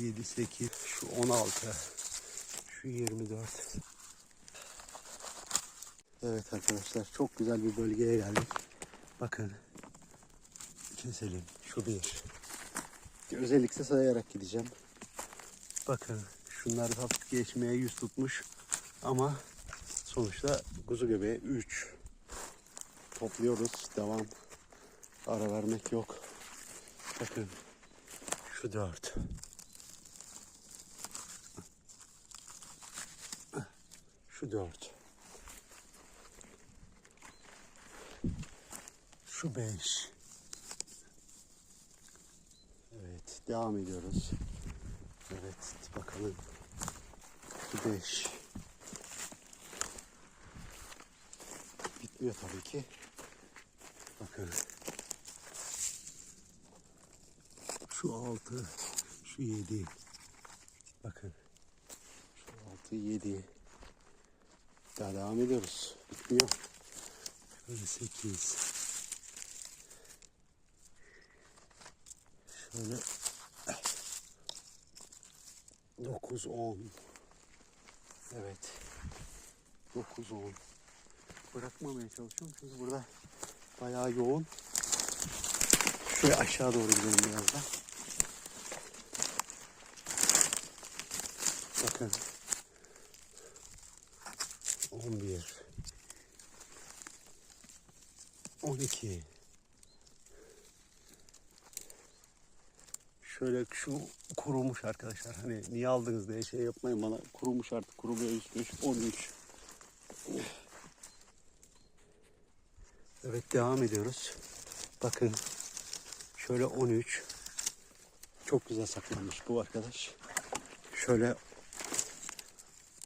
7, 8, şu 16, şu 24. Evet arkadaşlar, çok güzel bir bölgeye geldik. Bakın, keselim. Şu 1. Özellikle sayarak gideceğim. Bakın, şunlar da hafif geçmeye yüz tutmuş. Ama sonuçta kuzu göbeği 3. Topluyoruz. Devam. Ara vermek yok. Bakın, şu 4. Şu 4. Şu 5. Evet, devam ediyoruz. Evet, bakalım. Şu 5. Bitmiyor tabii ki. Bakın. Şu 6. Şu 7. Bakın. Şu 6, 7. Daha devam ediyoruz. Bitmiyor. Şöyle 8. Şöyle 9, 10. Evet. 9, 10. Bırakmamaya çalışıyorum çünkü burada bayağı yoğun. Şöyle aşağı doğru gidelim biraz da. Bakın. 11. 12. Şöyle şu kurumuş arkadaşlar. Hani niye aldınız diye şey yapmayın bana. Kurumuş artık. Kurumuyor üstüne. 13. Evet, devam ediyoruz. Bakın. Şöyle 13. Çok güzel saklanmış bu arkadaş. Şöyle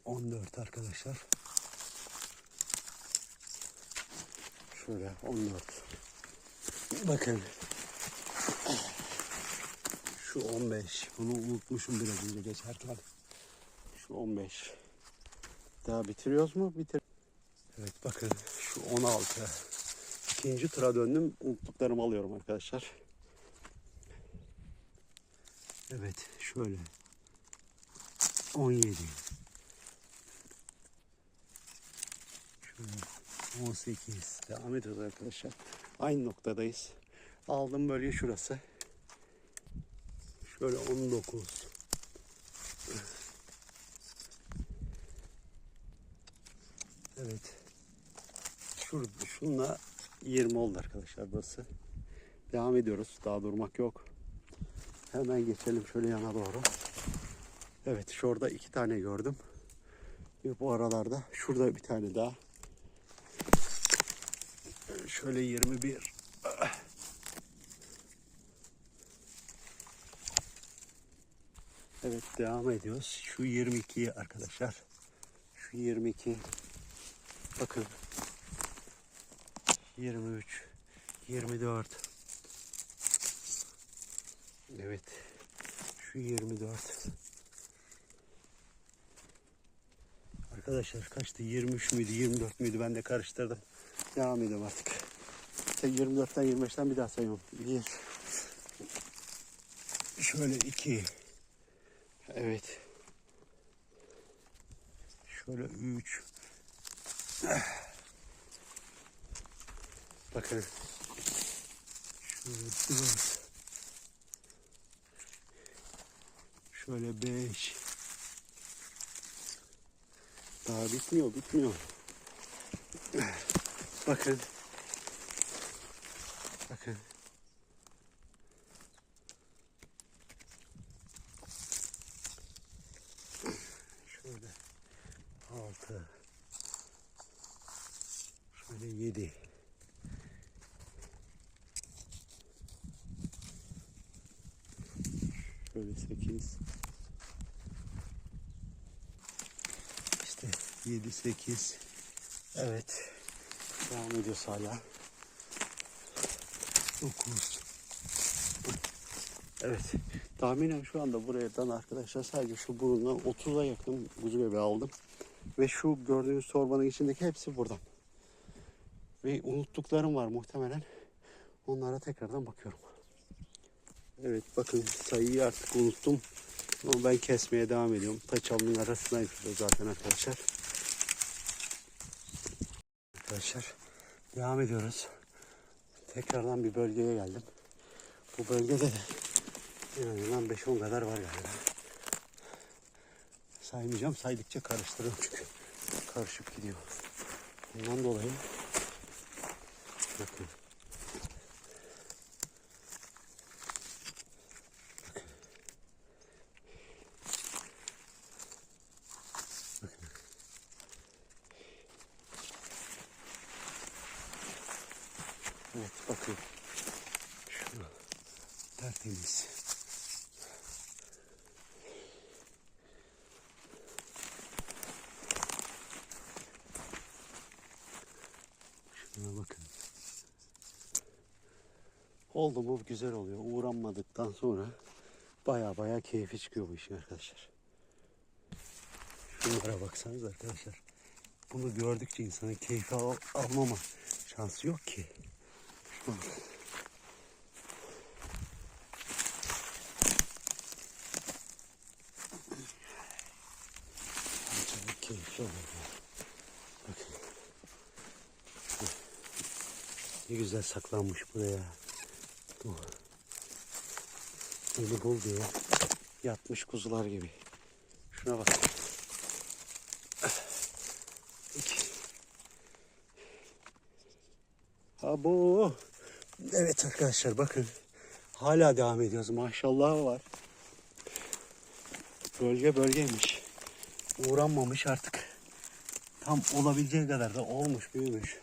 14 arkadaşlar. Şöyle 14. Bakın. Şu 15. Bunu unutmuşum biraz önce geçerken. Şu 15. Daha bitiriyoruz mu? Bitir. Evet, bakın şu 16. İkinci tura döndüm. Unuttuklarımı alıyorum arkadaşlar. Evet, şöyle 17. Şöyle 18. Devam ediyoruz arkadaşlar. Aynı noktadayız. Aldığım bölge şurası. Şöyle 19. Evet. Şununla 20 oldu arkadaşlar burası. Devam ediyoruz. Daha durmak yok. Hemen geçelim şöyle yana doğru. Evet, şurada 2 tane gördüm. Ve bu aralarda şurada bir tane daha. Şöyle 21. Evet, devam ediyoruz. Şu 22 arkadaşlar. Şu 22. Bakın. 23. 24. Evet. Şu 24. Arkadaşlar kaçtı? 23 müydü? 24 müydü? Ben de karıştırdım. Devam ediyorum artık. 24'ten 25'ten bir daha sayıyorum. 1. Şöyle 2. Evet. Şöyle 3. Bakın. Şöyle 4. Şöyle 5. Daha bitmiyor. Bakın. Bakın. Şöyle 6. Şöyle 7. Şöyle 8. İşte 7, 8. Evet. Devam ediyoruz hala. 9. Evet. Tahminen şu anda buradan arkadaşlar sadece şu burundan 30'a yakın kuzu bebeği aldım. Ve şu gördüğünüz torbanın içindeki hepsi buradan. Ve unuttuklarım var muhtemelen. Onlara tekrardan bakıyorum. Evet, bakın sayıyı artık unuttum. Ama ben kesmeye devam ediyorum. Ta çalının arasındayım zaten arkadaşlar. Arkadaşlar devam ediyoruz. Tekrardan bir bölgeye geldim. Bu bölgede de en azından 5-10 kadar var galiba. Saymayacağım. Saydıkça karıştırıyorum çünkü. Karışıp gidiyor. Bundan dolayı bakın. Bakın. Evet bakın. Şunu tertemiz. Şuna bakın. Oldu mu güzel oluyor. Uğranmadıktan sonra baya keyfi çıkıyor bu işin arkadaşlar. Şunlara baksanız arkadaşlar. Bunu gördükçe insanın keyfi almama şansı yok ki. Şuna bakın. Çok keyifli oluyor. Bakın. Ne güzel saklanmış buraya. Beni bul diye yatmış kuzular gibi. Şuna bak. Abo. Evet arkadaşlar bakın. Hala devam ediyoruz. Maşallah var. Bölgeymiş. Uğranmamış artık. Tam olabileceği kadar da olmuş, büyümüş.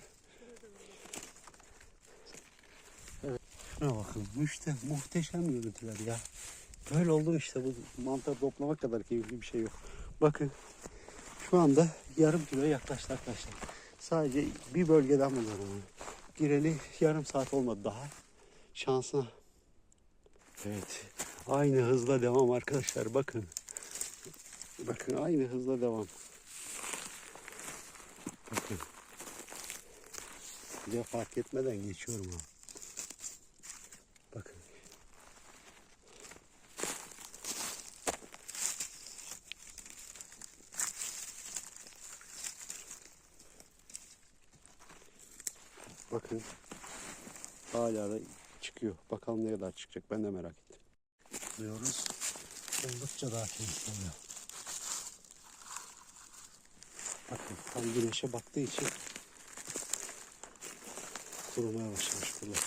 Evet. Şuna bakın. Muhteşem görüntüler ya. Böyle oldu işte, bu mantar toplamak kadar keyifli bir şey yok. Bakın. Şu anda yarım kilo yaklaştı arkadaşlar. Sadece bir bölgeden buluyorum. Gireli yarım saat olmadı daha. Şansına. Evet. Aynı hızla devam arkadaşlar. Bakın. Bakın aynı hızla devam. Bakın. Bir de fark etmeden geçiyorum ha. Bakın. Bakın. Hala da çıkıyor. Bakalım ne kadar çıkacak. Ben de merak ettim. Diyoruz. Oldukça daha keyifli oluyor. Bakın tam güneşe baktığı için kurumaya başlamış burada.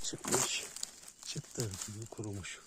Çıkmış. Çıktığı gibi kurumuş.